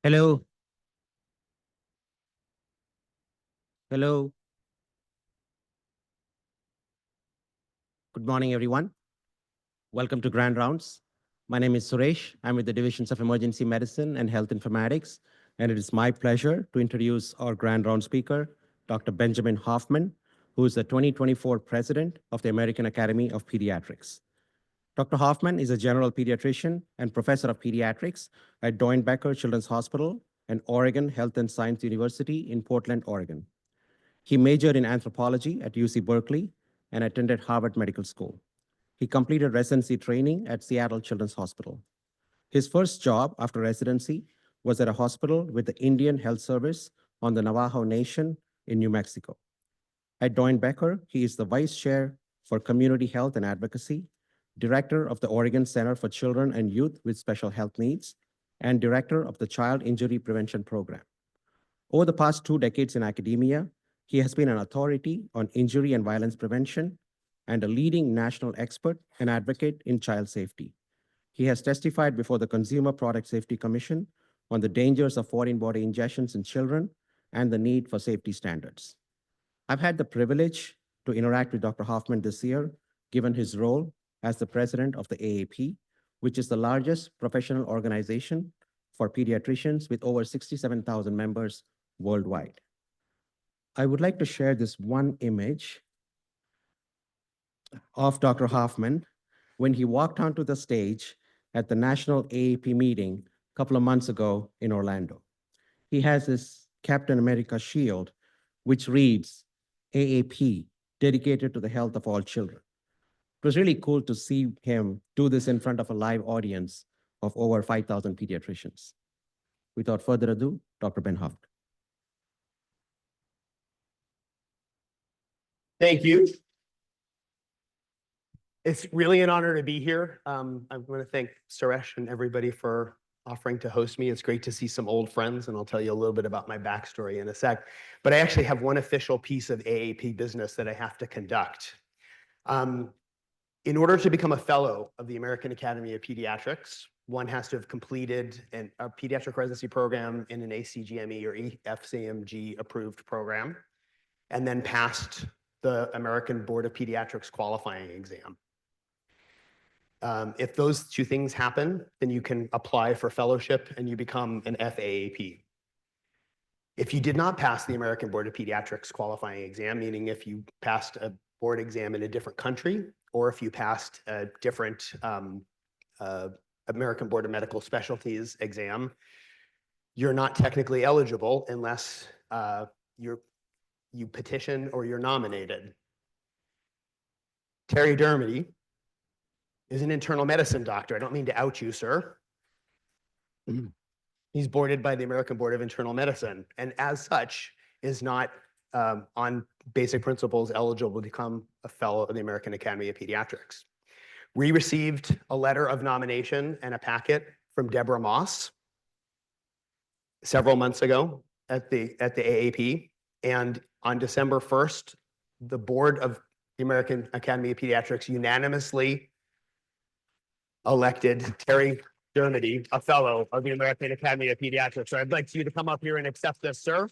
Hello. Hello. Good morning, everyone. Welcome to Grand Rounds. My name is Suresh. I'm with the Divisions of Emergency Medicine and Health Informatics, and it is my pleasure to introduce our Grand Round speaker, Dr. Benjamin Hoffman, who is the 2024 President of the American Academy of Pediatrics. Dr. Hoffman is a general pediatrician and professor of pediatrics at Doernbecher Children's Hospital and Oregon Health and Science University in Portland, Oregon. He majored in anthropology at UC Berkeley and attended Harvard Medical School. He completed residency training at Seattle Children's Hospital. His first job after residency was at a hospital with the Indian Health Service on the Navajo Nation in New Mexico. At Doernbecher, he is the vice chair for community health and advocacy, director of the Oregon Center for Children and Youth with Special Health Needs, and director of the Child Injury Prevention Program. Over the past 2 decades in academia, he has been an authority on injury and violence prevention and a leading national expert and advocate in child safety. He has testified before the Consumer Product Safety Commission on the dangers of foreign body injections in children and the need for safety standards. I've had the privilege to interact with Dr. Hoffman this year, given his role as the president of the AAP, which is the largest professional organization for pediatricians with over 67,000 members worldwide. I would like to share this one image of Dr. Hoffman when he walked onto the stage at the National AAP meeting a couple of months ago in Orlando. He has this Captain America shield, which reads, AAP, dedicated to the health of all children. It was really cool to see him do this in front of a live audience of over 5,000 pediatricians. Without further ado, Dr. Ben Hoffman. Thank you. It's really an honor to be here. I want to thank Suresh and everybody for offering to host me. It's great to see some old friends, and I'll tell you a little bit about my backstory in a sec. But I actually have one official piece of AAP business that I have to conduct. In order to become a fellow of the American Academy of Pediatrics, one has to have completed a pediatric residency program in an ACGME or FCMG approved program, and then passed the American Board of Pediatrics qualifying exam. If those two things happen, then you can apply for fellowship and you become an FAAP. If you did not pass the American Board of Pediatrics qualifying exam, meaning if you passed a board exam in a different country, or if you passed a different American Board of Medical Specialties exam, you're not technically eligible unless you petition or you're nominated. Terry Dermody is an internal medicine doctor. I don't mean to out you, sir. He's boarded by the American Board of Internal Medicine, and as such is not on basic principles eligible to become a fellow of the American Academy of Pediatrics. We received a letter of nomination and a packet from Deborah Moss several months ago at the AAP, and on December 1st, the board of the American Academy of Pediatrics unanimously elected Terry Dermody a fellow of the American Academy of Pediatrics. So I'd like you to come up here and accept this, sir.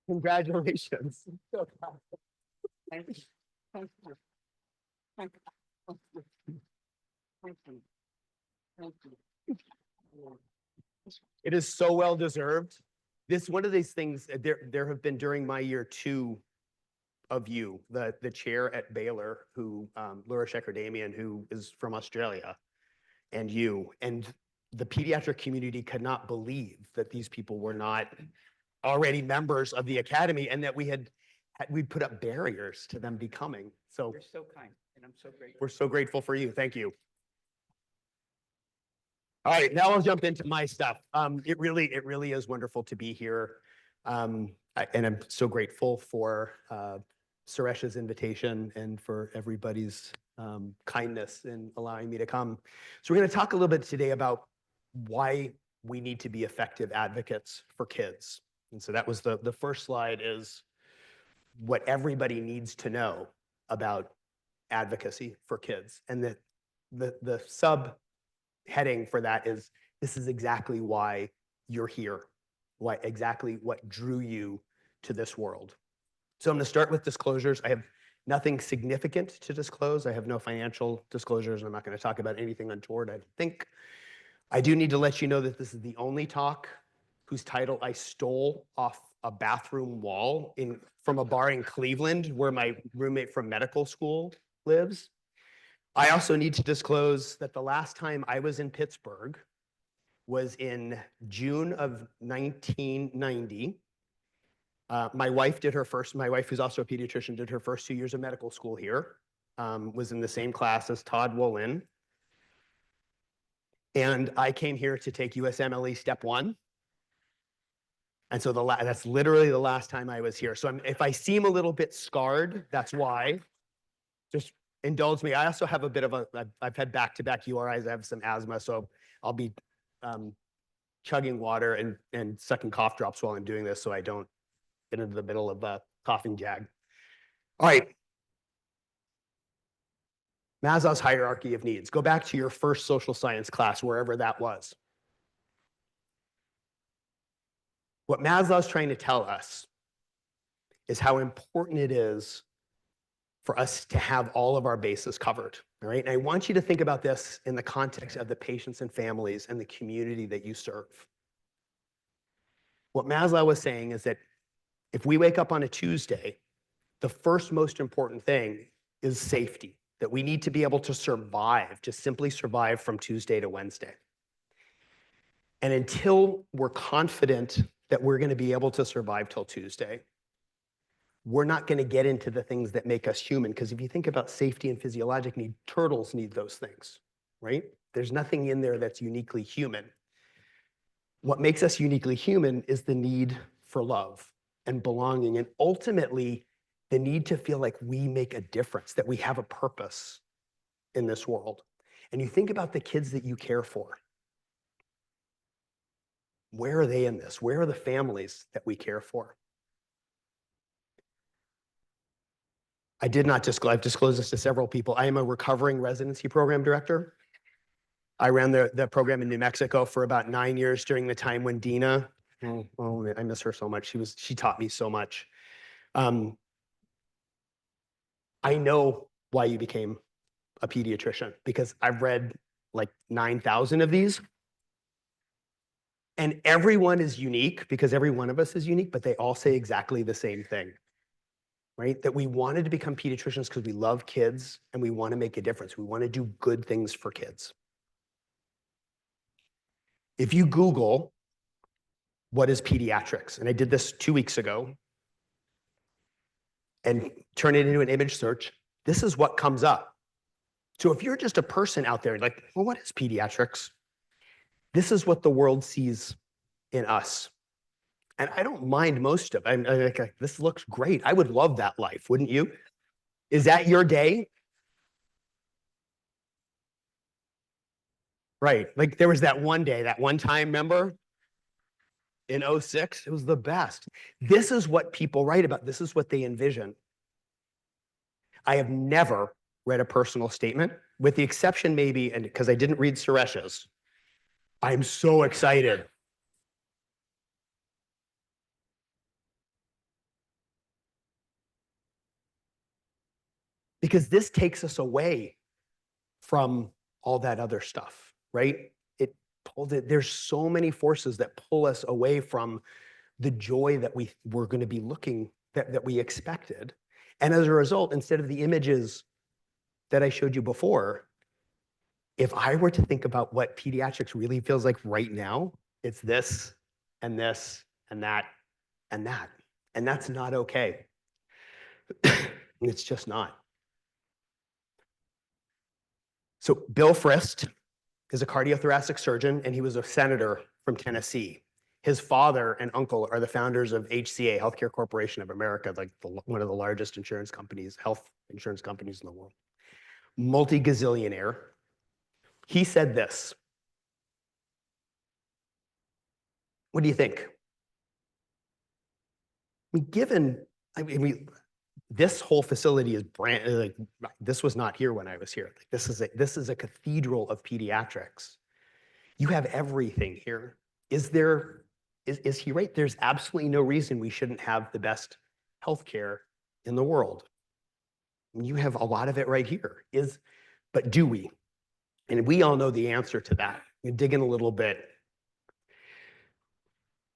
Congratulations. Thank you. Thank you. Thank you. Thank you. Thank you. It is so well deserved. This one of these things, there have been during my year 2 of you, the chair at Baylor, who Laura Shekhar-Damian, who is from Australia, and you, and the pediatric community could not believe that these people were not already members of the academy, and that we'd put up barriers to them becoming. So you're so kind, and I'm so grateful. We're so grateful for you. Thank you. All right, now I'll jump into my stuff. It really is wonderful to be here. And I'm so grateful for Suresh's invitation and for everybody's kindness in allowing me to come. So we're going to talk a little bit today about why we need to be effective advocates for kids. And so that was the first slide, is what everybody needs to know about advocacy for kids. And the subheading for that is, this is exactly why you're here, exactly what drew you to this world. So I'm going to start with disclosures. I have nothing significant to disclose. I have no financial disclosures. I'm not going to talk about anything untoward, I think. I do need to let you know that this is the only talk whose title I stole off a bathroom wall from a bar in Cleveland where my roommate from medical school lives. I also need to disclose that the last time I was in Pittsburgh was in June of 1990. My wife, who's also a pediatrician, did her first 2 years of medical school here, was in the same class as Todd Wolin. And I came here to take USMLE Step 1. And so that's literally the last time I was here. So if I seem a little bit scarred, that's why. Just indulge me. I also have a bit of I've had back-to-back URIs. I have some asthma, so I'll be chugging water and sucking cough drops while I'm doing this so I don't get into the middle of a coughing jag. All right. Maslow's hierarchy of needs. Go back to your first social science class, wherever that was. What Maslow's trying to tell us is how important it is for us to have all of our bases covered, all right? And I want you to think about this in the context of the patients and families and the community that you serve. What Maslow was saying is that if we wake up on a Tuesday, the first most important thing is safety, that we need to be able to survive, just simply survive from Tuesday to Wednesday. And until we're confident that we're going to be able to survive till Tuesday, we're not going to get into the things that make us human. Because if you think about safety and physiologic need, turtles need those things, right? There's nothing in there that's uniquely human. What makes us uniquely human is the need for love and belonging, and ultimately the need to feel like we make a difference, that we have a purpose in this world. And you think about the kids that you care for. Where are they in this? Where are the families that we care for? I've disclosed this to several people. I am a recovering residency program director. I ran the program in New Mexico for about 9 years during the time when Dina, oh, I miss her so much. She taught me so much. I know why you became a pediatrician, because I've read like 9,000 of these. And everyone is unique, because every one of us is unique, but they all say exactly the same thing, right? That we wanted to become pediatricians because we love kids and we want to make a difference. We want to do good things for kids. If you Google what is pediatrics, and I did this 2 weeks ago, and turn it into an image search, this is what comes up. So if you're just a person out there like, well, what is pediatrics? This is what the world sees in us. And I don't mind most of it. I'm like, this looks great. I would love that life, wouldn't you? Is that your day? Right. Like there was that one day, that one time, remember? In 06, it was the best. This is what people write about. This is what they envision. I have never read a personal statement, with the exception maybe, and because I didn't read Suresh's. I'm so excited. Because this takes us away from all that other stuff, right? There's so many forces that pull us away from the joy that we were going to be looking, that we expected. And as a result, instead of the images that I showed you before, if I were to think about what pediatrics really feels like right now, it's this and this and that and that. And that's not okay. It's just not. So Bill Frist is a cardiothoracic surgeon, and he was a senator from Tennessee. His father and uncle are the founders of HCA, Healthcare Corporation of America, like one of the largest insurance companies, health insurance companies in the world. Multi-gazillionaire. He said this. What do you think? I mean, This whole facility is like, this was not here when I was here. Like, this is a cathedral of pediatrics. You have everything here. Is he right? There's absolutely no reason we shouldn't have the best healthcare in the world. You have a lot of it right here. But do we? And we all know the answer to that. You dig in a little bit.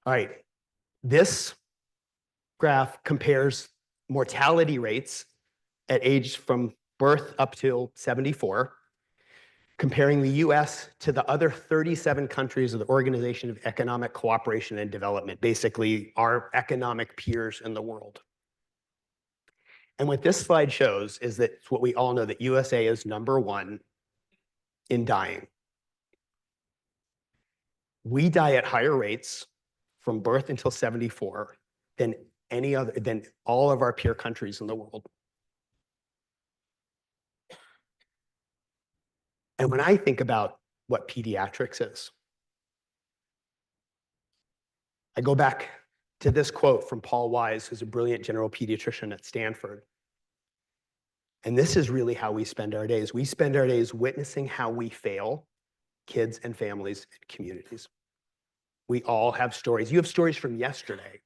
All right, this graph compares mortality rates at age from birth up till 74, comparing the US to the other 37 countries of the Organization of Economic Cooperation and Development, basically our economic peers in the world. And what this slide shows is that it's what we all know, that USA is #1 in dying. We die at higher rates from birth until 74 than all of our peer countries in the world. And when I think about what pediatrics is, I go back to this quote from Paul Wise, who's a brilliant general pediatrician at Stanford. And this is really how we spend our days. We spend our days witnessing how we fail kids and families and communities. We all have stories. You have stories from yesterday.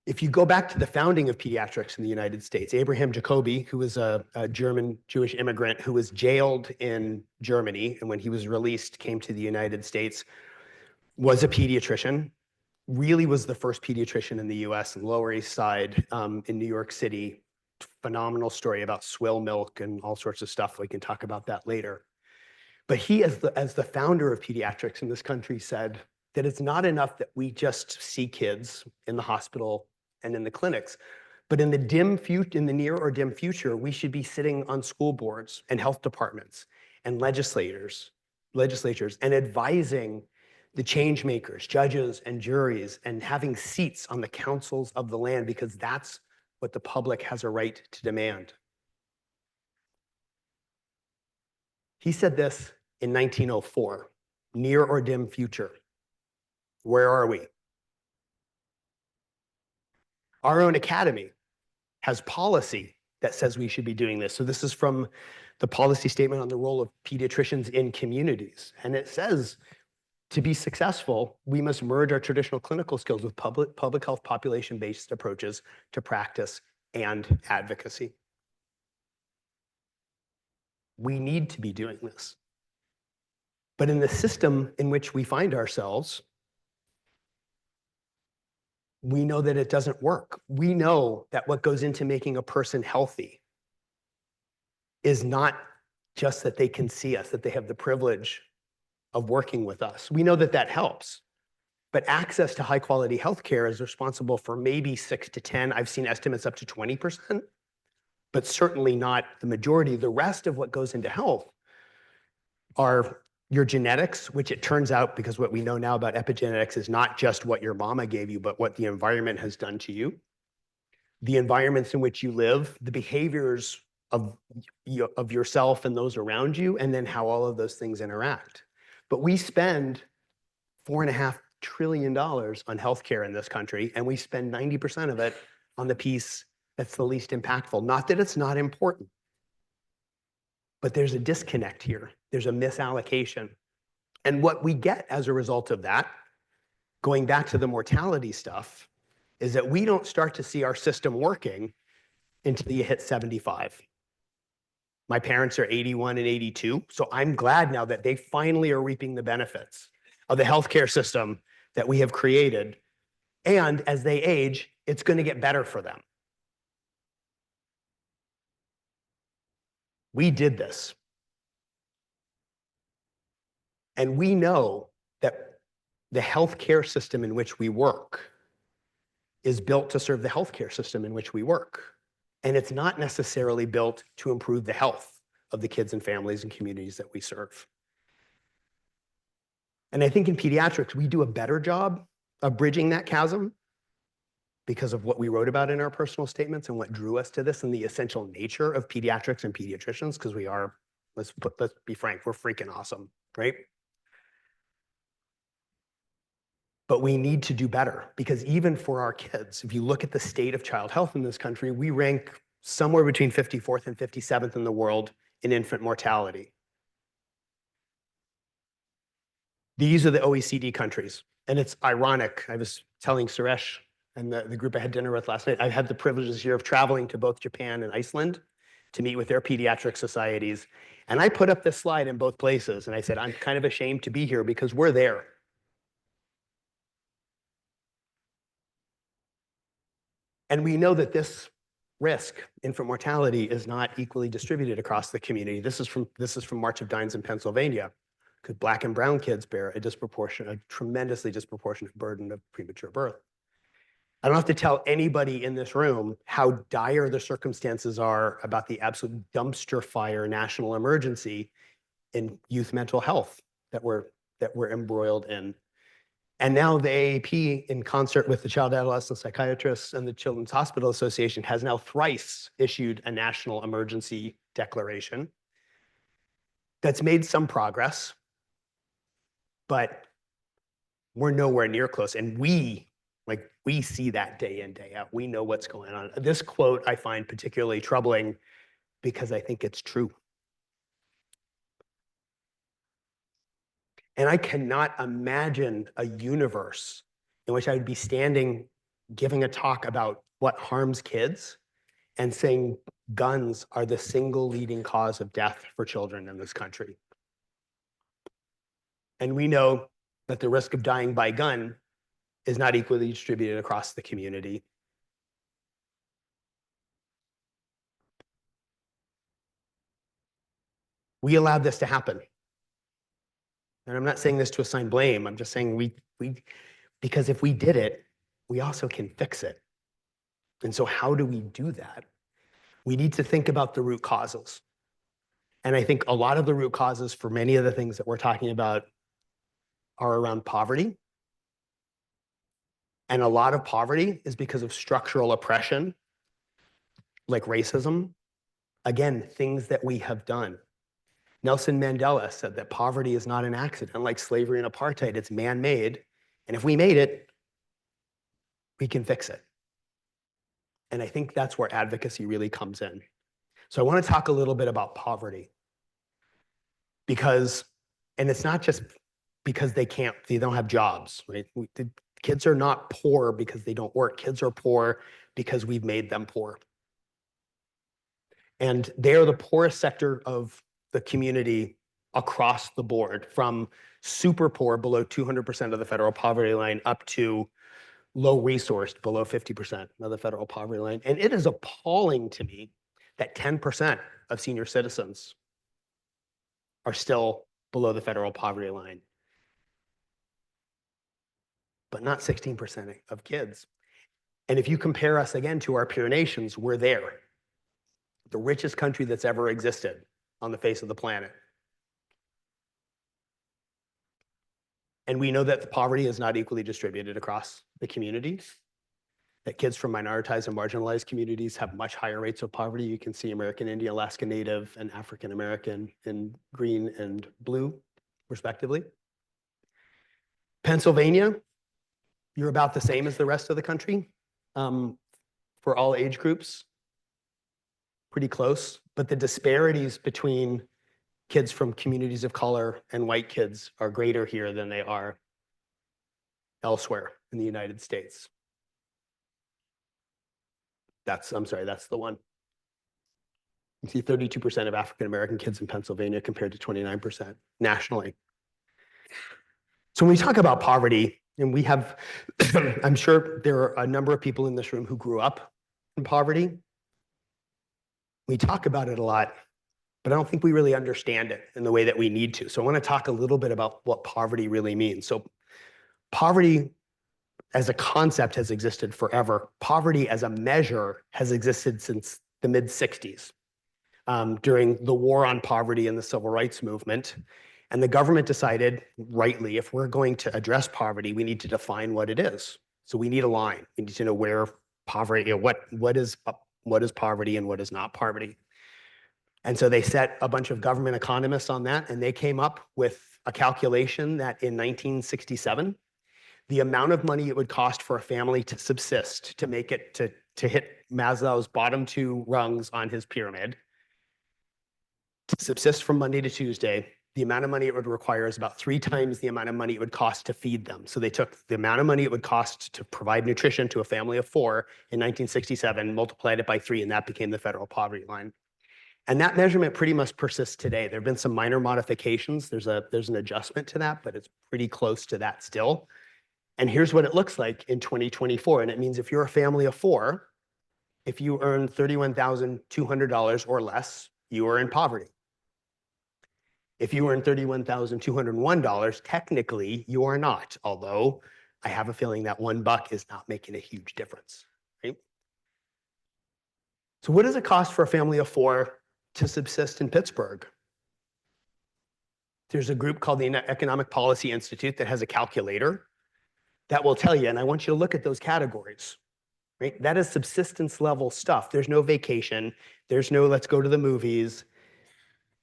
If you go back to the founding of pediatrics in the United States, Abraham Jacobi, who was a German Jewish immigrant who was jailed in Germany, and when he was released, came to the United States, was a pediatrician, really was the first pediatrician in the US and Lower East Side in New York City. Phenomenal story about swill milk and all sorts of stuff. We can talk about that later. But he, as the founder of pediatrics in this country, said that it's not enough that we just see kids in the hospital and in the clinics, but in the near or dim future, we should be sitting on school boards and health departments and legislatures and advising the change makers, judges and juries, and having seats on the councils of the land, because that's what the public has a right to demand. He said this in 1904, near or dim future. Where are we? Our own academy has policy that says we should be doing this. So this is from the policy statement on the role of pediatricians in communities. And it says, to be successful, we must merge our traditional clinical skills with public health population-based approaches to practice and advocacy. We need to be doing this. But in the system in which we find ourselves, we know that it doesn't work. We know that what goes into making a person healthy is not just that they can see us, that they have the privilege of working with us. We know that that helps. But access to high quality healthcare is responsible for maybe 6 to 10, I've seen estimates up to 20%, but certainly not the majority. The rest of what goes into health are your genetics, which it turns out, because what we know now about epigenetics is not just what your mama gave you, but what the environment has done to you. The environments in which you live, the behaviors of yourself and those around you, and then how all of those things interact. But we spend $4.5 trillion on healthcare in this country, and we spend 90% of it on the piece that's the least impactful. Not that it's not important, but there's a disconnect here. There's a misallocation. And what we get as a result of that, going back to the mortality stuff, is that we don't start to see our system working until you hit 75. My parents are 81 and 82, so I'm glad now that they finally are reaping the benefits of the healthcare system that we have created. And as they age, it's going to get better for them. We did this. And we know that the healthcare system in which we work is built to serve the healthcare system in which we work. And it's not necessarily built to improve the health of the kids and families and communities that we serve. And I think in pediatrics, we do a better job of bridging that chasm because of what we wrote about in our personal statements and what drew us to this and the essential nature of pediatrics and pediatricians, because we are, let's be frank, we're freaking awesome, right? But we need to do better, because even for our kids, if you look at the state of child health in this country, we rank somewhere between 54th and 57th in the world in infant mortality. These are the OECD countries. And it's ironic. I was telling Suresh and the group I had dinner with last night, I had the privilege this year of traveling to both Japan and Iceland to meet with their pediatric societies. And I put up this slide in both places. And I said, I'm kind of ashamed to be here because we're there. And we know that this risk, infant mortality, is not equally distributed across the community. This is from March of Dimes in Pennsylvania, because Black and brown kids bear a tremendously disproportionate burden of premature birth. I don't have to tell anybody in this room how dire the circumstances are about the absolute dumpster fire national emergency in youth mental health that we're embroiled in. And now the AAP, in concert with the Child Adolescent Psychiatrists and the Children's Hospital Association, has now thrice issued a national emergency declaration that's made some progress, but we're nowhere near close. And we see that day in, day out. We know what's going on. This quote I find particularly troubling because I think it's true. And I cannot imagine a universe in which I would be standing, giving a talk about what harms kids and saying guns are the single leading cause of death for children in this country. And we know that the risk of dying by gun is not equally distributed across the community. We allowed this to happen. And I'm not saying this to assign blame. I'm just saying because if we did it, we also can fix it. And so how do we do that? We need to think about the root causes. And I think a lot of the root causes for many of the things that we're talking about are around poverty. And a lot of poverty is because of structural oppression, like racism. Again, things that we have done. Nelson Mandela said that poverty is not an accident. Like slavery and apartheid, it's man-made. And if we made it, we can fix it. And I think that's where advocacy really comes in. So I want to talk a little bit about poverty. And it's not just because they don't have jobs, right? Kids are not poor because they don't work. Kids are poor because we've made them poor. And they are the poorest sector of the community across the board, from super poor, below 200% of the federal poverty line, up to low resourced, below 50% of the federal poverty line. And it is appalling to me that 10% of senior citizens are still below the federal poverty line, but not 16% of kids. And if you compare us again to our peer nations, we're there. The richest country that's ever existed on the face of the planet. And we know that the poverty is not equally distributed across the communities, that kids from minoritized and marginalized communities have much higher rates of poverty. You can see American Indian, Alaska Native, and African American in green and blue, respectively. Pennsylvania, you're about the same as the rest of the country for all age groups, pretty close. But the disparities between kids from communities of color and white kids are greater here than they are elsewhere in the United States. That's the one. You see 32% of African-American kids in Pennsylvania compared to 29% nationally. So when we talk about poverty, and we have, I'm sure there are a number of people in this room who grew up in poverty. We talk about it a lot, but I don't think we really understand it in the way that we need to. So I want to talk a little bit about what poverty really means. So poverty as a concept has existed forever. Poverty as a measure has existed since the mid-60s, during the war on poverty and the civil rights movement. And the government decided, rightly, if we're going to address poverty, we need to define what it is. So we need a line. We need to know where poverty, what is poverty and what is not poverty. And so they set a bunch of government economists on that, and they came up with a calculation that in 1967, the amount of money it would cost for a family to subsist, to make it, to hit Maslow's bottom two rungs on his pyramid, to subsist from Monday to Tuesday, the amount of money it would require is about 3 times the amount of money it would cost to feed them. So they took the amount of money it would cost to provide nutrition to a family of 4 in 1967, multiplied it by 3, and that became the federal poverty line. And that measurement pretty much persists today. There have been some minor modifications. There's an adjustment to that, but it's pretty close to that still. And here's what it looks like in 2024. And it means if you're a family of 4, if you earn $31,200 or less, you are in poverty. If you earn $31,201, technically you are not, although I have a feeling that $1 is not making a huge difference, right? So what does it cost for a family of 4 to subsist in Pittsburgh? There's a group called the Economic Policy Institute that has a calculator that will tell you, and I want you to look at those categories, right? That is subsistence level stuff. There's no vacation. There's no let's go to the movies,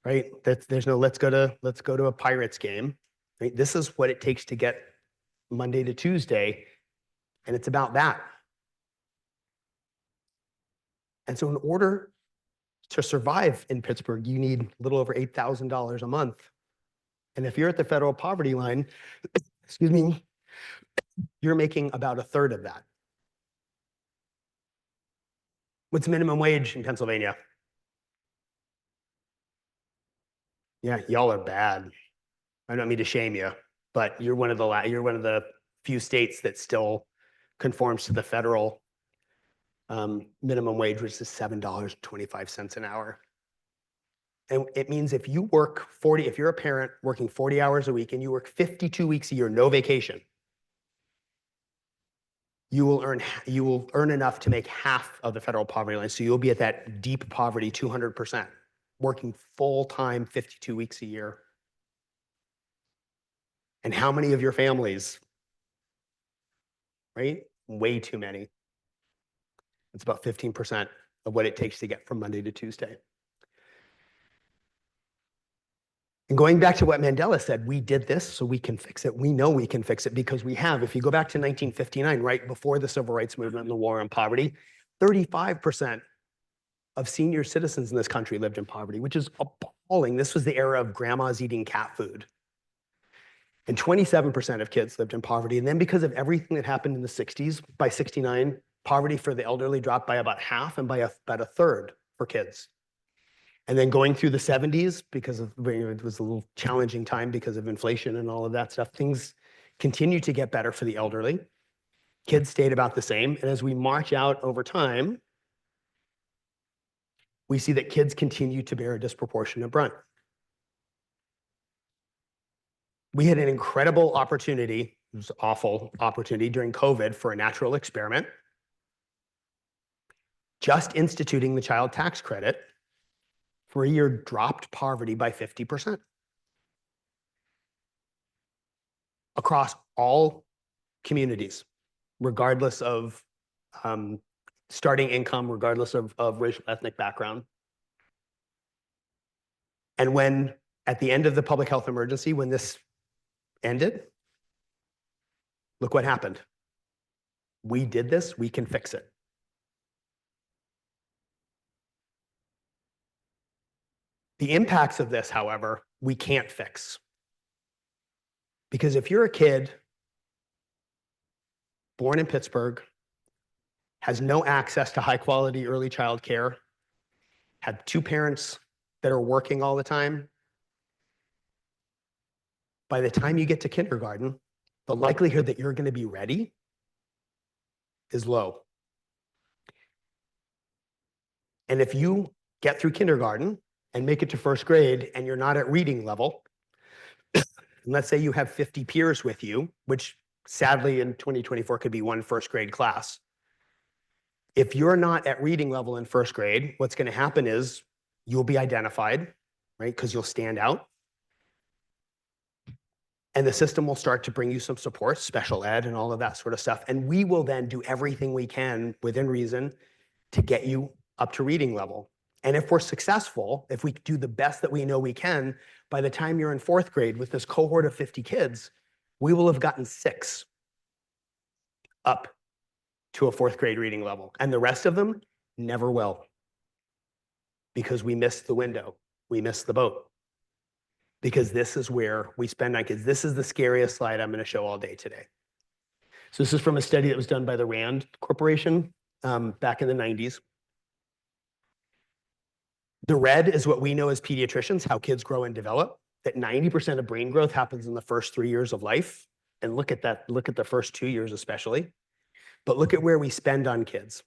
right? There's no let's go to a Pirates game, right? This is what it takes to get Monday to Tuesday, and it's about that. And so in order to survive in Pittsburgh, you need a little over $8,000 a month. And if you're at the federal poverty line, excuse me, you're making about 1/3 of that. What's minimum wage in Pennsylvania? Yeah, y'all are bad. I don't mean to shame you, but you're one of the few states that still conforms to the federal minimum wage, which is $7.25 an hour. And it means if you work 40, if you're a parent working 40 hours a week and you work 52 weeks a year, no vacation, you will earn enough to make half of the federal poverty line. So you'll be at that deep poverty 200%, working full-time 52 weeks a year. And how many of your families, right? Way too many. It's about 15% of what it takes to get from Monday to Tuesday. And going back to what Mandela said, we did this so we can fix it. We know we can fix it because we have. If you go back to 1959, right before the Civil Rights Movement and the War on Poverty, 35% of senior citizens in this country lived in poverty, which is appalling. This was the era of grandmas eating cat food. And 27% of kids lived in poverty. And then because of everything that happened in the 60s, by 69, poverty for the elderly dropped by about half and by about 1/3 for kids. And then going through the 70s, because of, it was a little challenging time because of inflation and all of that stuff, things continued to get better for the elderly. Kids stayed about the same. And as we march out over time, we see that kids continue to bear a disproportionate brunt. We had an incredible opportunity, it was an awful opportunity during COVID for a natural experiment, just instituting the child tax credit for a year dropped poverty by 50% across all communities, regardless of starting income, regardless of racial ethnic background. And when, at the end of the public health emergency, when this ended, look what happened. We did this, we can fix it. The impacts of this, however, we can't fix. Because if you're a kid born in Pittsburgh, has no access to high quality early child care, had 2 parents that are working all the time, by the time you get to kindergarten, the likelihood that you're going to be ready is low. And if you get through kindergarten and make it to 1st grade and you're not at reading level, and let's say you have 50 peers with you, which sadly in 2024 could be 1 1st grade class. If you're not at reading level in 1st grade, what's going to happen is you'll be identified, right? Because you'll stand out. And the system will start to bring you some support, special ed and all of that sort of stuff. And we will then do everything we can within reason to get you up to reading level. And if we're successful, if we do the best that we know we can, by the time you're in 4th grade with this cohort of 50 kids, we will have gotten 6 up to a 4th grade reading level. And the rest of them never will. Because we missed the window. We missed the boat. Because this is where we spend on kids. This is the scariest slide I'm going to show all day today. So this is from a study that was done by the Rand Corporation back in the 90s. The red is what we know as pediatricians, how kids grow and develop, that 90% of brain growth happens in the first 3 years of life. And look at that, look at the first 2 years especially. But look at where we spend on kids.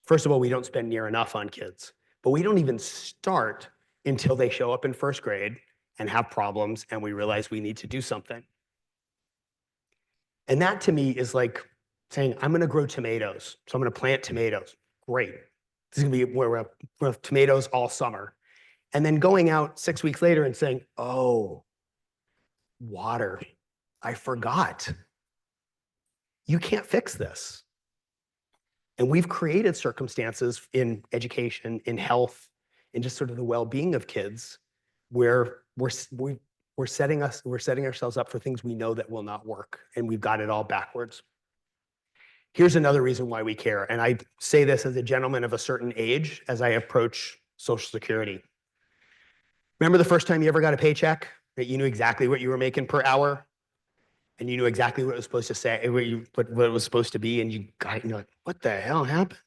First of all, we don't spend near enough on kids, but we don't even start until they show up in 1st grade and have problems and we realize we need to do something. And that to me is like saying, I'm going to grow tomatoes. So I'm going to plant tomatoes. Great. This is going to be where we're have tomatoes all summer. And then going out 6 weeks later and saying, oh, water, I forgot. You can't fix this. And we've created circumstances in education, in health, in just sort of the well-being of kids where we're setting ourselves up for things we know that will not work, and we've got it all backwards. Here's another reason why we care, and I say this as a gentleman of a certain age as I approach Social Security. Remember the first time you ever got a paycheck that you knew exactly what you were making per hour, and you knew exactly what it was supposed to say, what it was supposed to be, and you're like, what the hell happened?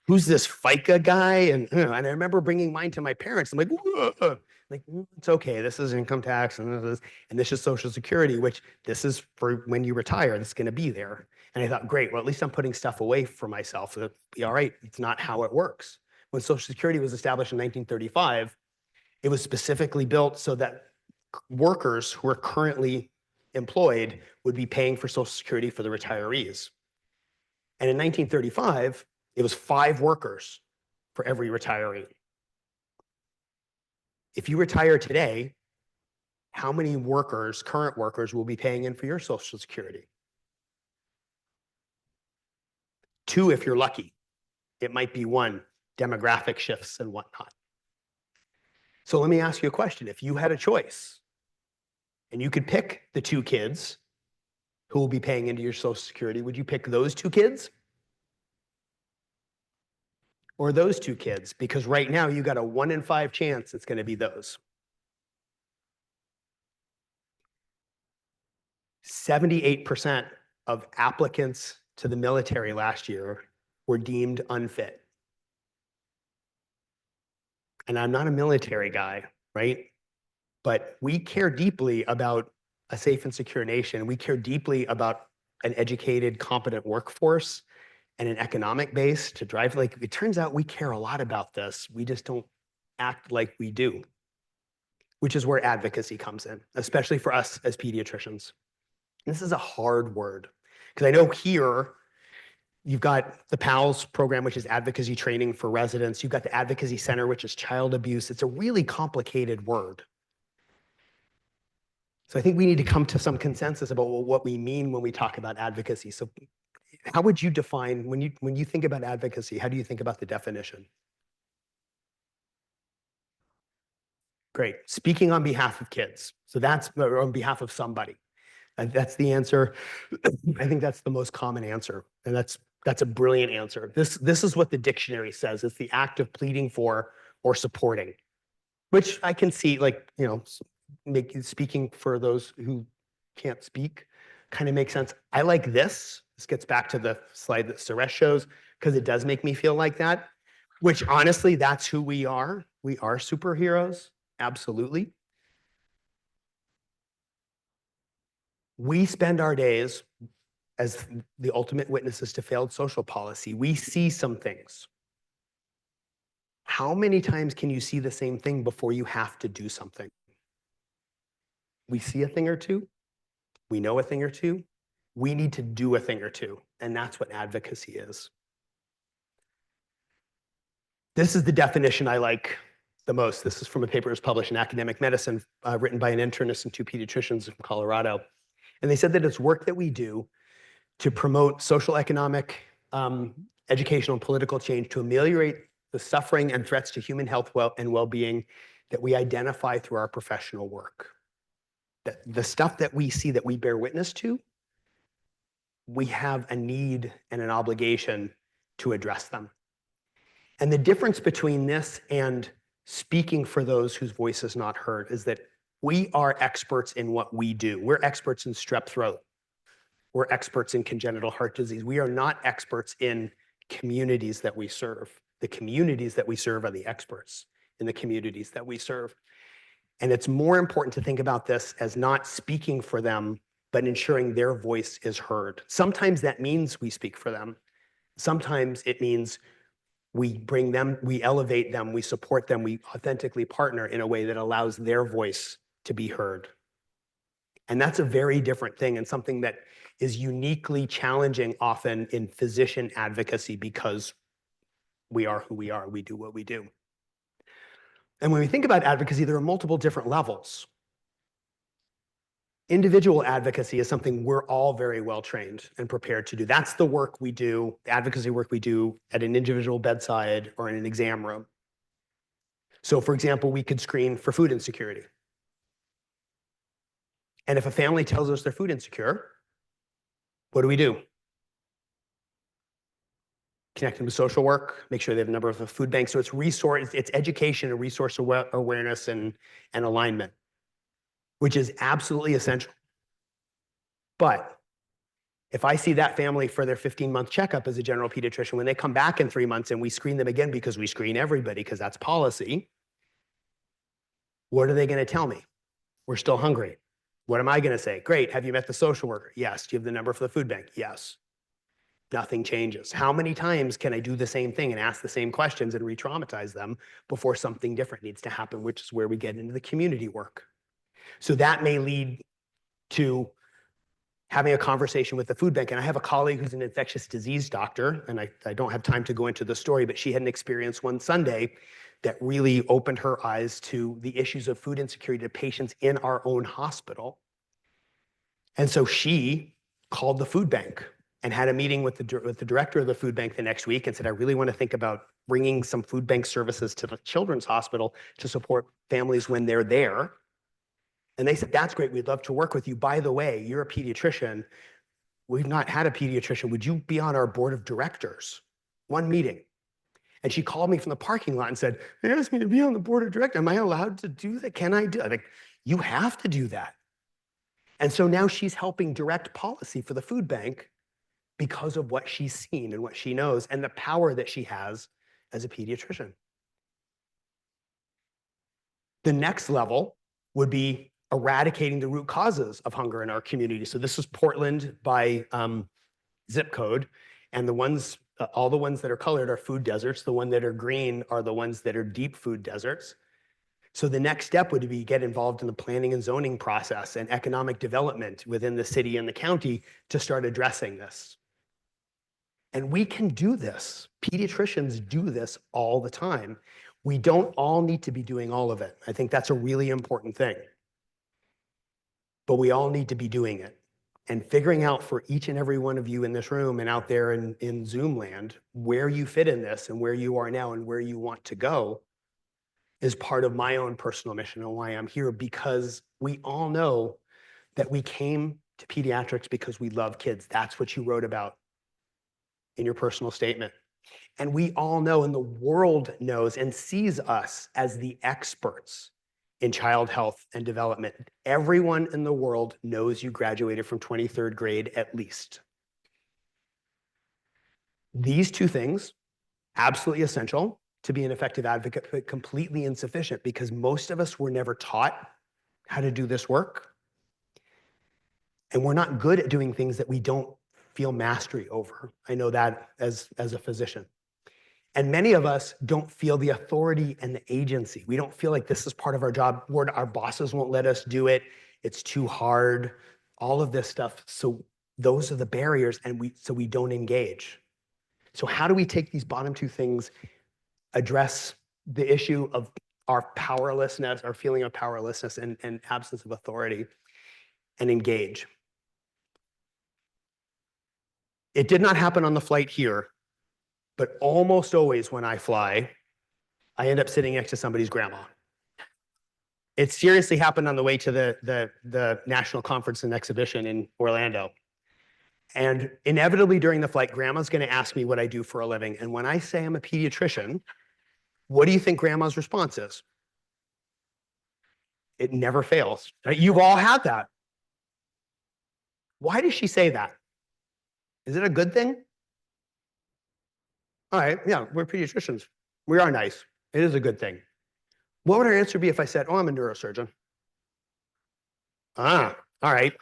Who's this FICA guy? And I remember bringing mine to my parents. I'm like, whoa. Like, it's okay. This is income tax, and this is Social Security, which this is for when you retire. It's going to be there. And I thought, great. Well, at least I'm putting stuff away for myself. So that'll be all right. It's not how it works. When Social Security was established in 1935, it was specifically built so that workers who are currently employed would be paying for Social Security for the retirees. And in 1935, it was 5 workers for every retiree. If you retire today, how many workers, current workers, will be paying in for your Social Security? 2 if you're lucky. It might be 1, demographic shifts and whatnot. So let me ask you a question. If you had a choice and you could pick the 2 kids who will be paying into your Social Security, would you pick those 2 kids? Or those 2 kids? Because right now you got a 1 in 5 chance it's going to be those. 78% of applicants to the military last year were deemed unfit. And I'm not a military guy, right? But we care deeply about a safe and secure nation. We care deeply about an educated, competent workforce and an economic base to drive. Like, it turns out we care a lot about this. We just don't act like we do, which is where advocacy comes in, especially for us as pediatricians. This is a hard word because I know here you've got the PALS program, which is advocacy training for residents. You've got the Advocacy Center, which is child abuse. It's a really complicated word. So I think we need to come to some consensus about what we mean when we talk about advocacy. So how would you define, when you think about advocacy, how do you think about the definition? Great. Speaking on behalf of kids. So that's on behalf of somebody. And that's the answer. I think that's the most common answer. And that's a brilliant answer. This is what the dictionary says. It's the act of pleading for or supporting, which I can see, like, speaking for those who can't speak kind of makes sense. I like this. This gets back to the slide that Suresh shows, because it does make me feel like that, which honestly, that's who we are. We are superheroes. Absolutely. We spend our days as the ultimate witnesses to failed social policy. We see some things. How many times can you see the same thing before you have to do something? We see a thing or two. We know a thing or two. We need to do a thing or two. And that's what advocacy is. This is the definition I like the most. This is from a paper that was published in Academic Medicine, written by an internist and 2 pediatricians from Colorado. And they said that it's work that we do to promote social, economic, educational, and political change to ameliorate the suffering and threats to human health and well-being that we identify through our professional work. That the stuff that we see, that we bear witness to, we have a need and an obligation to address them. And the difference between this and speaking for those whose voice is not heard is that we are experts in what we do. We're experts in strep throat. We're experts in congenital heart disease. We are not experts in communities that we serve. The communities that we serve are the experts in the communities that we serve. And it's more important to think about this as not speaking for them, but ensuring their voice is heard. Sometimes that means we speak for them. Sometimes it means we bring them, we elevate them, we support them, we authentically partner in a way that allows their voice to be heard. And that's a very different thing and something that is uniquely challenging often in physician advocacy because we are who we are, we do what we do. And when we think about advocacy, there are multiple different levels. Individual advocacy is something we're all very well trained and prepared to do. That's the work we do, the advocacy work we do at an individual bedside or in an exam room. So for example, we could screen for food insecurity. And if a family tells us they're food insecure, what do? Connect them to social work, make sure they have a number of food banks. So it's resource, it's education and resource awareness and alignment, which is absolutely essential. But if I see that family for their 15-month checkup as a general pediatrician, when they come back in 3 months and we screen them again because we screen everybody because that's policy, what are they going to tell me? We're still hungry. What am I going to say? Great. Have you met the social worker? Yes. Do you have the number for the food bank? Yes. Nothing changes. How many times can I do the same thing and ask the same questions and re-traumatize them before something different needs to happen, which is where we get into the community work. So that may lead to having a conversation with the food bank. And I have a colleague who's an infectious disease doctor, and I don't have time to go into the story, but she had an experience one Sunday that really opened her eyes to the issues of food insecurity to patients in our own hospital. And so she called the food bank and had a meeting with the director of the food bank the next week and said, I really want to think about bringing some food bank services to the children's hospital to support families when they're there. And they said, that's great. We'd love to work with you. By the way, you're a pediatrician. We've not had a pediatrician. Would you be on our board of directors? One meeting. And she called me from the parking lot and said, they asked me to be on the board of directors. Am I allowed to do that? Can I do it? I'm like, you have to do that. And so now she's helping direct policy for the food bank because of what she's seen and what she knows and the power that she has as a pediatrician. The next level would be eradicating the root causes of hunger in our community. So this is Portland by zip code, and the ones, all the ones that are colored are food deserts. The ones that are green are the ones that are deep food deserts. So the next step would be get involved in the planning and zoning process and economic development within the city and the county to start addressing this. And we can do this. Pediatricians do this all the time. We don't all need to be doing all of it. I think that's a really important thing. But we all need to be doing it. And figuring out for each and every one of you in this room and out there in Zoom land, where you fit in this and where you are now and where you want to go is part of my own personal mission and why I'm here, because we all know that we came to pediatrics because we love kids. That's what you wrote about in your personal statement. And we all know, and the world knows and sees us as the experts in child health and development. Everyone in the world knows you graduated from 23rd grade at least. These two things, absolutely essential to be an effective advocate, but completely insufficient because most of us were never taught how to do this work. And we're not good at doing things that we don't feel mastery over. I know that as a physician. And many of us don't feel the authority and the agency. We don't feel like this is part of our job. Our bosses won't let us do it. It's too hard, all of this stuff. So those are the barriers, and we don't engage. So how do we take these bottom two things, address the issue of our powerlessness, our feeling of powerlessness and absence of authority, and engage? It did not happen on the flight here, but almost always when I fly, I end up sitting next to somebody's grandma. It seriously happened on the way to the National Conference and Exhibition in Orlando. And inevitably during the flight, grandma's going to ask me what I do for a living. And when I say I'm a pediatrician, what do you think grandma's response is? It never fails. Right? You've all had that. Why does she say that? Is it a good thing? All right, yeah, we're pediatricians. We are nice. It is a good thing. What would her answer be if I said, oh, I'm a neurosurgeon? Ah, all right.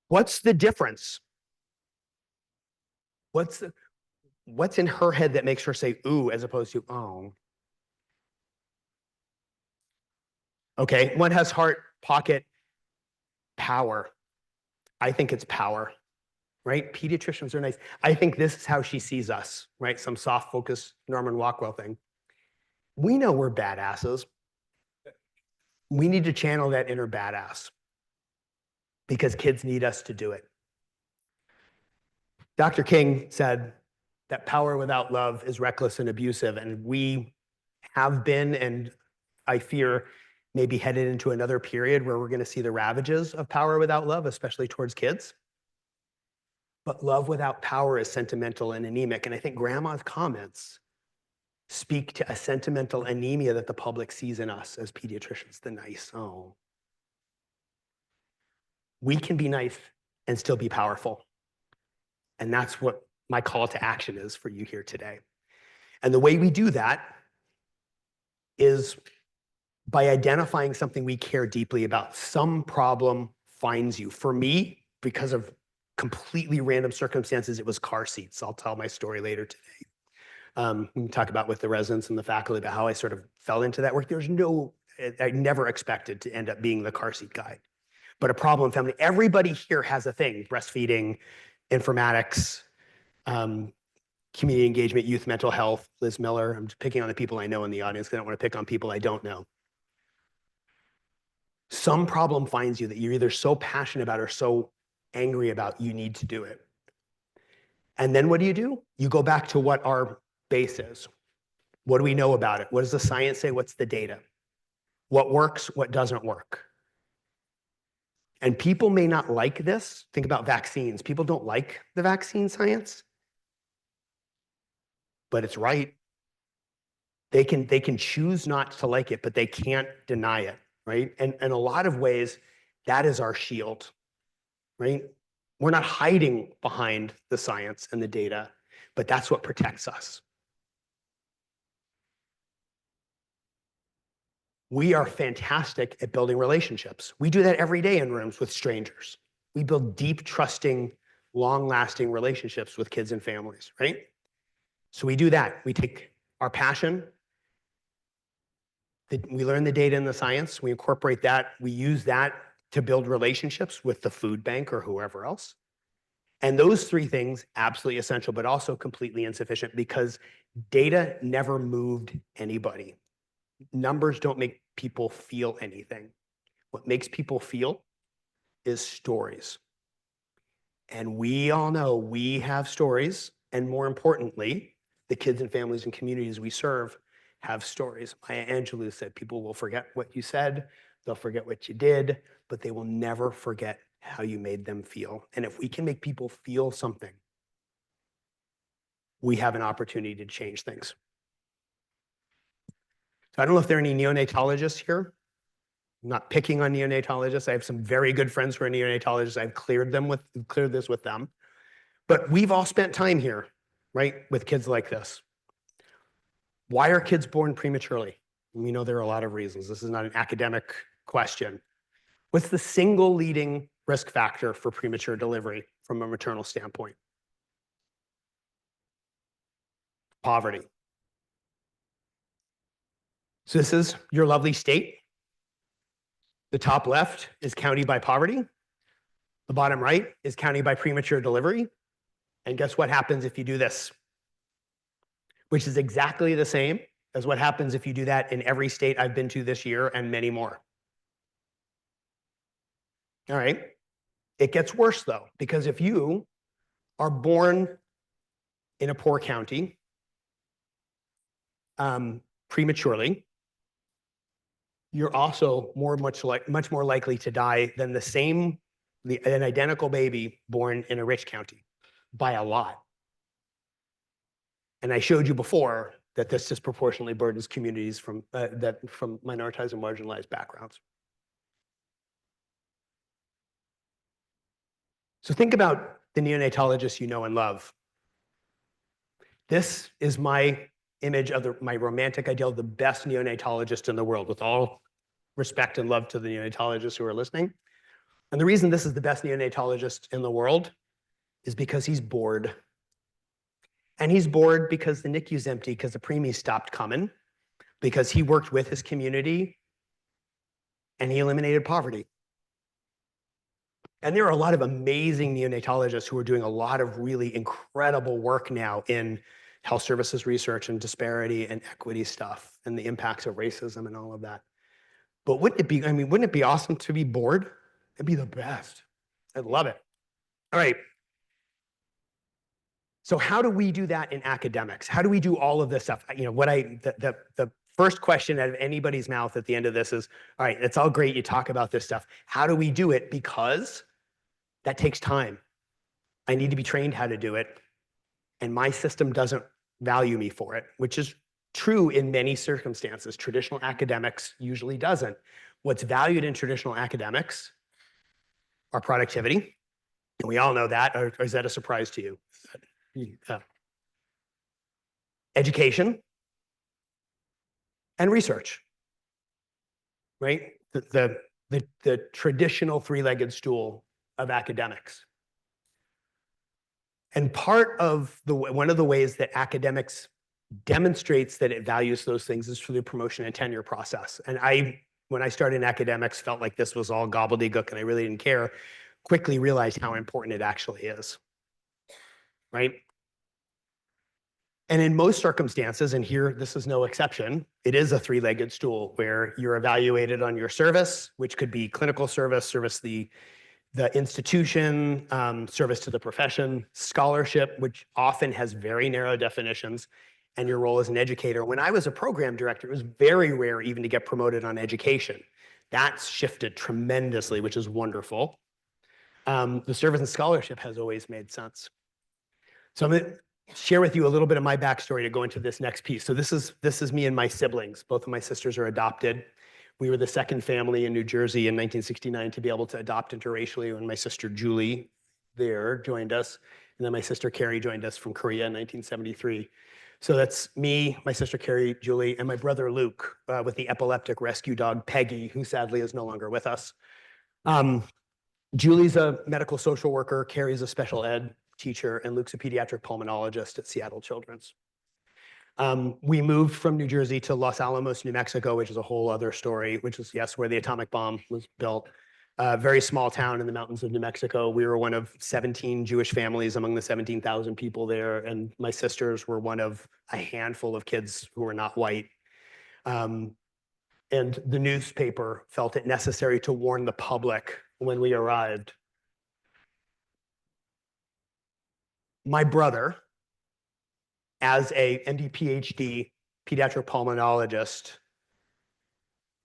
What's the difference? What's in her head that makes her say ooh as opposed to oh? Okay, one has heart, pocket, power. I think it's power, right? Pediatricians are nice. I think this is how she sees us, right? Some soft focus Norman Rockwell thing. We know we're badasses. We need to channel that inner badass because kids need us to do it. Dr. King said that power without love is reckless and abusive, and we have been, and I fear maybe headed into another period where we're going to see the ravages of power without love, especially towards kids. But love without power is sentimental and anemic, and I think grandma's comments speak to a sentimental anemia that the public sees in us as pediatricians, the nice. Oh. We can be nice and still be powerful. And that's what my call to action is for you here today. And the way we do that is by identifying something we care deeply about. Some problem finds you. For me, because of completely random circumstances, it was car seats. I'll tell my story later today. We can talk about with the residents and the faculty about how I sort of fell into that work. I never expected to end up being the car seat guy. But a problem family, everybody here has a thing: breastfeeding, informatics, community engagement, youth mental health, Liz Miller. I'm just picking on the people I know in the audience because I don't want to pick on people I don't know. Some problem finds you that you're either so passionate about or so angry about, you need to do it. And then what do? You go back to what our base is. What do we know about it? What does the science say? What's the data? What works? What doesn't work? And people may not like this. Think about vaccines. People don't like the vaccine science, but it's right. They can choose not to like it, but they can't deny it, right? And in a lot of ways, that is our shield, right? We're not hiding behind the science and the data, but that's what protects us. We are fantastic at building relationships. We do that every day in rooms with strangers. We build deep, trusting, long-lasting relationships with kids and families, right? So we do that. We take our passion, we learn the data and the science, we incorporate that, we use that to build relationships with the food bank or whoever else. And those three things, absolutely essential, but also completely insufficient because data never moved anybody. Numbers don't make people feel anything. What makes people feel is stories. And we all know we have stories, and more importantly, the kids and families and communities we serve have stories. Maya Angelou said, people will forget what you said, they'll forget what you did, but they will never forget how you made them feel. And if we can make people feel something, we have an opportunity to change things. So I don't know if there are any neonatologists here. I'm not picking on neonatologists. I have some very good friends who are neonatologists. I've cleared this with them. But we've all spent time here, right, with kids like this. Why are kids born prematurely? We know there are a lot of reasons. This is not an academic question. What's the single leading risk factor for premature delivery from a maternal standpoint? Poverty. So this is your lovely state. The top left is county by poverty. The bottom right is county by premature delivery. And guess what happens if you do this? Which is exactly the same as what happens if you do that in every state I've been to this year and many more. All right. It gets worse though, because if you are born in a poor county prematurely, you're also much more likely to die than the same an identical baby born in a rich county by a lot. And I showed you before that this disproportionately burdens communities from minoritized and marginalized backgrounds. So think about the neonatologists you know and love. This is my image of my romantic ideal of the best neonatologist in the world, with all respect and love to the neonatologists who are listening. And the reason this is the best neonatologist in the world is because he's bored. And he's bored because the NICU's empty, because the preemies stopped coming, because he worked with his community and he eliminated poverty. And there are a lot of amazing neonatologists who are doing a lot of really incredible work now in health services research and disparity and equity stuff and the impacts of racism and all of that. But wouldn't it be awesome to be bored? It'd be the best. I'd love it. All right. So how do we do that in academics? How do we do all of this stuff? You know, the first question out of anybody's mouth at the end of this is, all right, it's all great you talk about this stuff. How do we do it? Because that takes time. I need to be trained how to do it. And my system doesn't value me for it, which is true in many circumstances. Traditional academics usually doesn't. What's valued in traditional academics are productivity. And we all know that, or is that a surprise to you? Education and research, right? The traditional three-legged stool of academics. And part of one of the ways that academics demonstrates that it values those things is through the promotion and tenure process. And when I started in academics, felt like this was all gobbledygook and I really didn't care. Quickly realized how important it actually is, right? And in most circumstances, and here this is no exception, it is a three-legged stool where you're evaluated on your service, which could be clinical service, service the institution, service to the profession, scholarship, which often has very narrow definitions, and your role as an educator. When I was a program director, it was very rare even to get promoted on education. That's shifted tremendously, which is wonderful. The service and scholarship has always made sense. So I'm going to share with you a little bit of my backstory to go into this next piece. So this is me and my siblings. Both of my sisters are adopted. We were the second family in New Jersey in 1969 to be able to adopt interracially when my sister Julie there joined us. And then my sister Carrie joined us from Korea in 1973. So that's me, my sister Carrie, Julie, and my brother Luke with the epileptic rescue dog Peggy, who sadly is no longer with us. Julie's a medical social worker, Carrie's a special ed teacher, and Luke's a pediatric pulmonologist at Seattle Children's. We moved from New Jersey to Los Alamos, New Mexico, which is a whole other story, which is, yes, where the atomic bomb was built. A very small town in the mountains of New Mexico. We were one of 17 Jewish families among the 17,000 people there, and my sisters were one of a handful of kids who were not white. And the newspaper felt it necessary to warn the public when we arrived. My brother, as a MD PhD pediatric pulmonologist,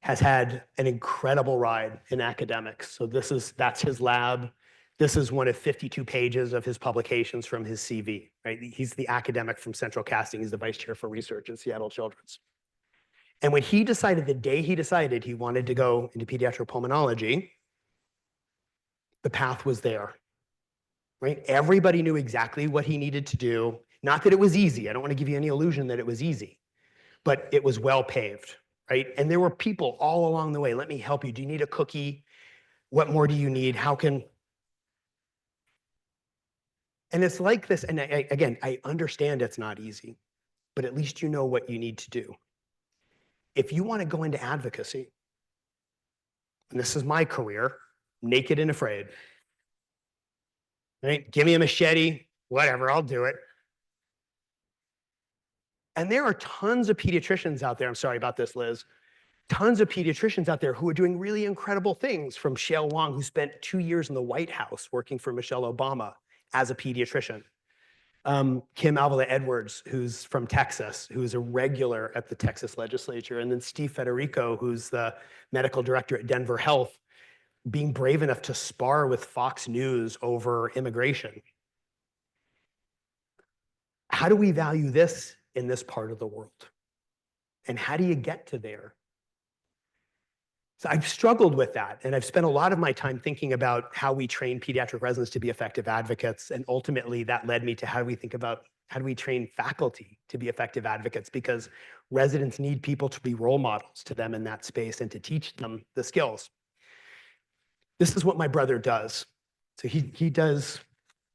has had an incredible ride in academics. So that's his lab. This is one of 52 pages of his publications from his CV, right? He's the academic from Central Casting. He's the vice chair for research at Seattle Children's. And when he decided, the day he decided he wanted to go into pediatric pulmonology, the path was there, right? Everybody knew exactly what he needed to do. Not that it was easy. I don't want to give you any illusion that it was easy, but it was well paved, right? And there were people all along the way. Let me help you. Do you need a cookie? What more do you need? How can... And it's like this, and again, I understand it's not easy, but at least you know what you need to do. If you want to go into advocacy, and this is my career, naked and afraid, right? Give me a machete, whatever, I'll do it. And there are tons of pediatricians out there, I'm sorry about this, Liz, tons of pediatricians out there who are doing really incredible things, from Shale Wong, who spent 2 years in the White House working for Michelle Obama as a pediatrician. Kim Avila-Edwards, who's from Texas, who's a regular at the Texas legislature, and then Steve Federico, who's the medical director at Denver Health. being brave enough to spar with Fox News over immigration. How do we value this in this part of the world? And how do you get to there? So I've struggled with that, and I've spent a lot of my time thinking about how we train pediatric residents to be effective advocates, and ultimately that led me to how do we train faculty to be effective advocates, because residents need people to be role models to them in that space and to teach them the skills. This is what my brother does. So he does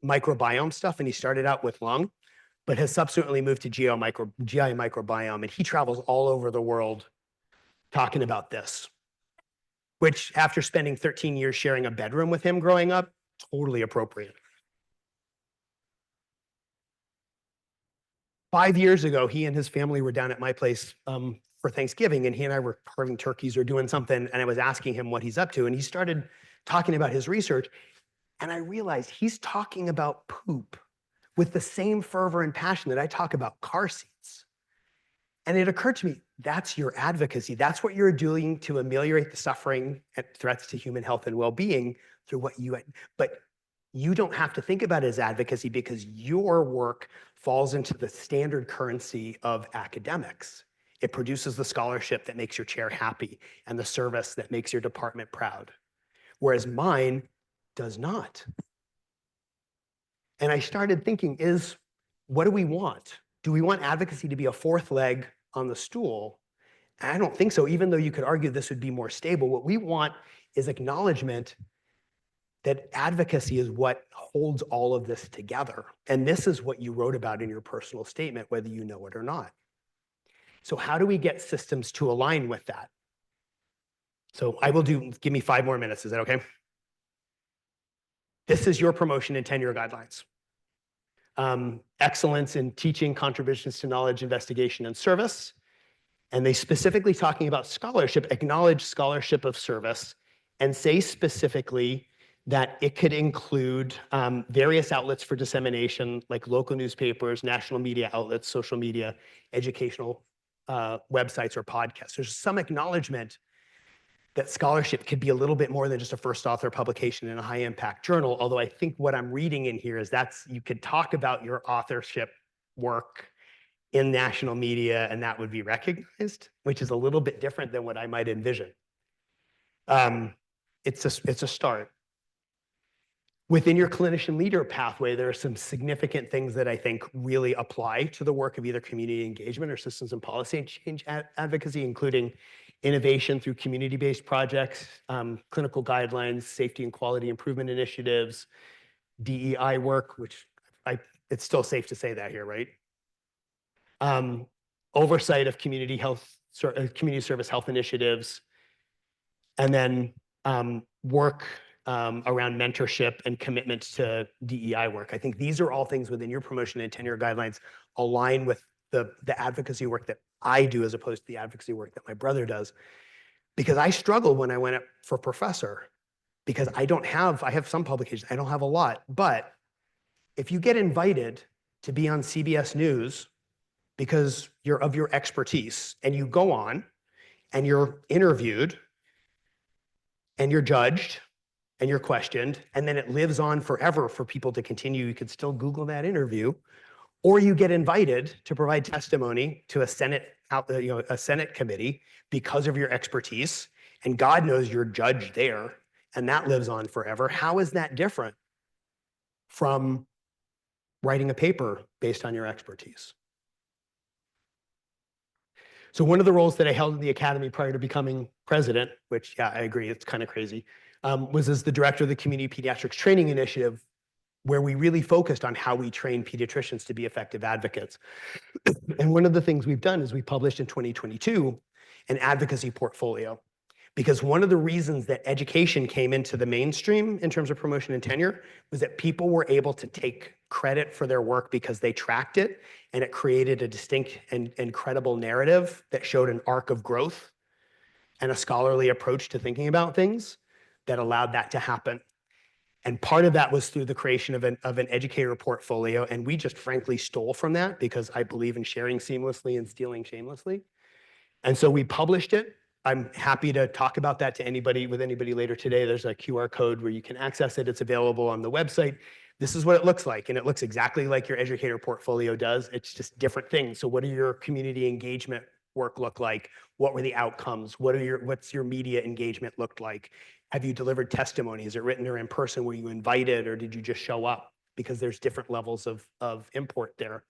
microbiome stuff, and he started out with lung, but has subsequently moved to GI microbiome, and he travels all over the world talking about this, which after spending 13 years sharing a bedroom with him growing up, totally appropriate. 5 years ago, he and his family were down at my place for Thanksgiving, and he and I were carving turkeys or doing something, and I was asking him what he's up to, and he started talking about his research, and I realized he's talking about poop with the same fervor and passion that I talk about car seats. And it occurred to me, that's your advocacy. That's what you're doing to ameliorate the suffering and threats to human health and well-being through what you, but you don't have to think about it as advocacy because your work falls into the standard currency of academics. It produces the scholarship that makes your chair happy and the service that makes your department proud, whereas mine does not. And I started thinking, what do we want? Do we want advocacy to be a fourth leg on the stool? And I don't think so, even though you could argue this would be more stable. What we want is acknowledgement that advocacy is what holds all of this together. And this is what you wrote about in your personal statement, whether you know it or not. So how do we get systems to align with that? So give me 5 more minutes, is that okay? This is your promotion and tenure guidelines. Excellence in teaching, contributions to knowledge, investigation, and service. And they specifically talking about scholarship, acknowledge scholarship of service, and say specifically that it could include various outlets for dissemination, like local newspapers, national media outlets, social media, educational websites, or podcasts. There's some acknowledgement that scholarship could be a little bit more than just a first author publication in a high impact journal. Although I think what I'm reading in here is you could talk about your authorship work in national media and that would be recognized, which is a little bit different than what I might envision. It's a start. Within your clinician leader pathway, there are some significant things that I think really apply to the work of either community engagement or systems and policy and change advocacy, including innovation through community-based projects, clinical guidelines, safety and quality improvement initiatives, DEI work, which it's still safe to say that here, right? Oversight of community service health initiatives, and then work around mentorship and commitment to DEI work. I think these are all things within your promotion and tenure guidelines align with the advocacy work that I do as opposed to the advocacy work that my brother does. Because I struggled when I went up for professor because I have some publications, I don't have a lot, but if you get invited to be on CBS News because you're of your expertise and you go on and you're interviewed and you're judged and you're questioned, and then it lives on forever for people to continue. You could still Google that interview, or you get invited to provide testimony to a Senate committee because of your expertise, and God knows you're judged there, and that lives on forever. How is that different from writing a paper based on your expertise? So one of the roles that I held in the academy prior to becoming president, which, yeah, I agree, it's kind of crazy, was as the director of the Community Pediatrics Training Initiative, where we really focused on how we train pediatricians to be effective advocates. And one of the things we've done is we published in 2022 an advocacy portfolio, because one of the reasons that education came into the mainstream in terms of promotion and tenure was that people were able to take credit for their work because they tracked it, and it created a distinct and credible narrative that showed an arc of growth and a scholarly approach to thinking about things that allowed that to happen. And part of that was through the creation of an educator portfolio, and we just frankly stole from that because I believe in sharing seamlessly and stealing shamelessly. And so we published it, I'm happy to talk about that to anybody later today. There's a QR code where you can access it. It's available on the website. This is what it looks like, and it looks exactly like your educator portfolio does. It's just different things. So what are your community engagement work look like? What were the outcomes? What's your media engagement looked like? Have you delivered testimony? Is it written or in person? Were you invited, or did you just show up? Because there's different levels of import there.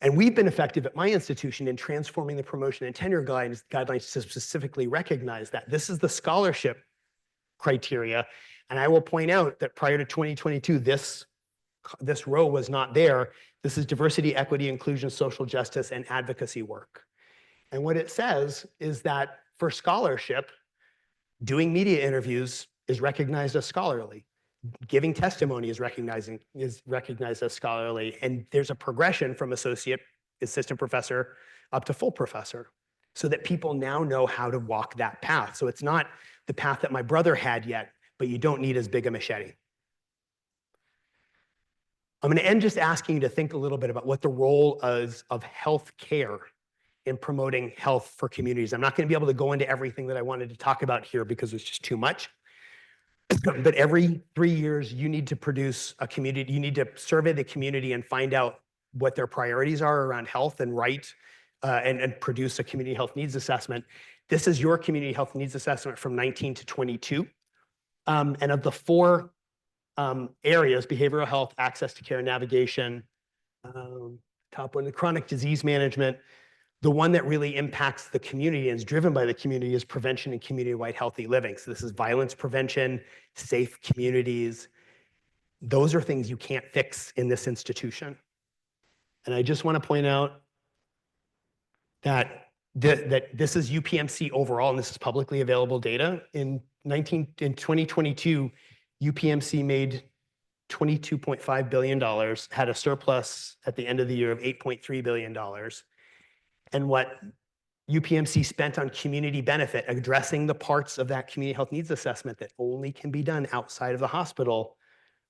And we've been effective at my institution in transforming the promotion and tenure guidelines to specifically recognize that. This is the scholarship criteria. And I will point out that prior to 2022, this row was not there. This is diversity, equity, inclusion, social justice, and advocacy work. And what it says is that for scholarship, doing media interviews is recognized as scholarly. Giving testimony is recognized as scholarly, and there's a progression from associate, assistant professor up to full professor, so that people now know how to walk that path. So it's not the path that my brother had yet, but you don't need as big a machete. I'm going to end just asking you to think a little bit about what the role is of healthcare in promoting health for communities. I'm not going to be able to go into everything that I wanted to talk about here because it's just too much. But every 3 years, you need to produce a community, you need to survey the community and find out what their priorities are around health and and produce a community health needs assessment. This is your community health needs assessment from 19 to 22. And of the 4 areas, behavioral health, access to care, navigation, top one, the chronic disease management, the one that really impacts the community and is driven by the community is prevention and community-wide healthy living. So this is violence prevention, safe communities. Those are things you can't fix in this institution. And I just want to point out that this is UPMC overall, and this is publicly available data. In 2022, UPMC made $22.5 billion, had a surplus at the end of the year of $8.3 billion. And what UPMC spent on community benefit, addressing the parts of that community health needs assessment that only can be done outside of the hospital,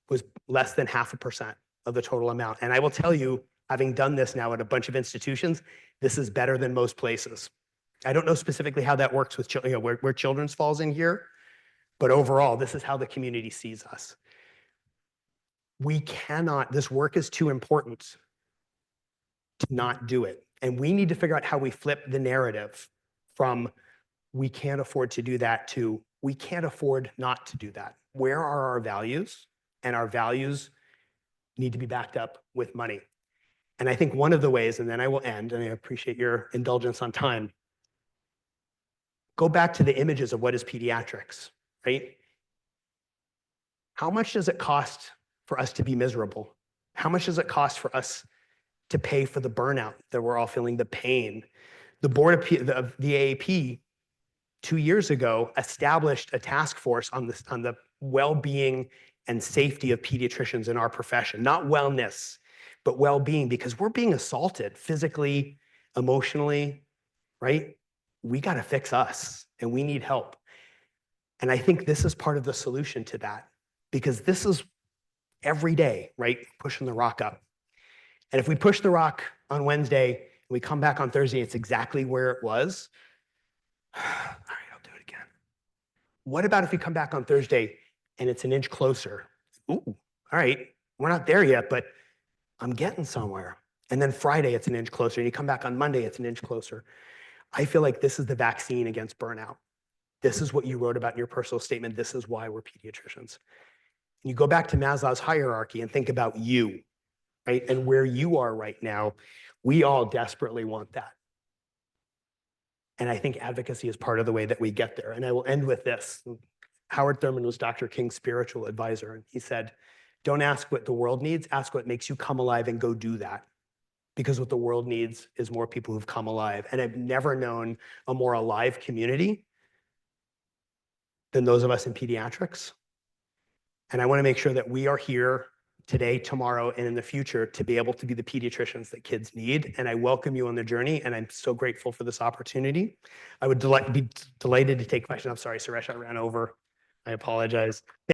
was less than 0.5% of the total amount. And I will tell you, having done this now at a bunch of institutions, this is better than most places. I don't know specifically how that works with children, where children's falls in here, but overall, this is how the community sees us. We cannot, this work is too important to not do it. And we need to figure out how we flip the narrative from we can't afford to do that to we can't afford not to do that. Where are our values? And our values need to be backed up with money. And I think one of the ways, and then I will end, and I appreciate your indulgence on time, go back to the images of what is pediatrics, right? How much does it cost for us to be miserable? How much does it cost for us to pay for the burnout that we're all feeling, the pain? The board of the AAP 2 years ago established a task force on the well-being and safety of pediatricians in our profession, not wellness, but well-being, because we're being assaulted physically, emotionally, right? We got to fix us and we need help. And I think this is part of the solution to that, because this is every day, right? Pushing the rock up. And if we push the rock on Wednesday and we come back on Thursday, it's exactly where it was. All right, I'll do it again. What about if we come back on Thursday and it's an inch closer? Ooh, all right, we're not there yet, but I'm getting somewhere. And then Friday, it's an inch closer. And you come back on Monday, it's an inch closer. I feel like this is the vaccine against burnout. This is what you wrote about in your personal statement. This is why we're pediatricians. And you go back to Maslow's hierarchy and think about you, right? And where you are right now. We all desperately want that. And I think advocacy is part of the way that we get there. And I will end with this. Howard Thurman was Dr. King's spiritual advisor. And he said, don't ask what the world needs, ask what makes you come alive and go do that. Because what the world needs is more people who've come alive. And I've never known a more alive community than those of us in pediatrics. And I want to make sure that we are here today, tomorrow, and in the future to be able to be the pediatricians that kids need. And I welcome you on the journey, and I'm so grateful for this opportunity. I would be delighted to take questions. I'm sorry, Suresh, I ran over. I apologize.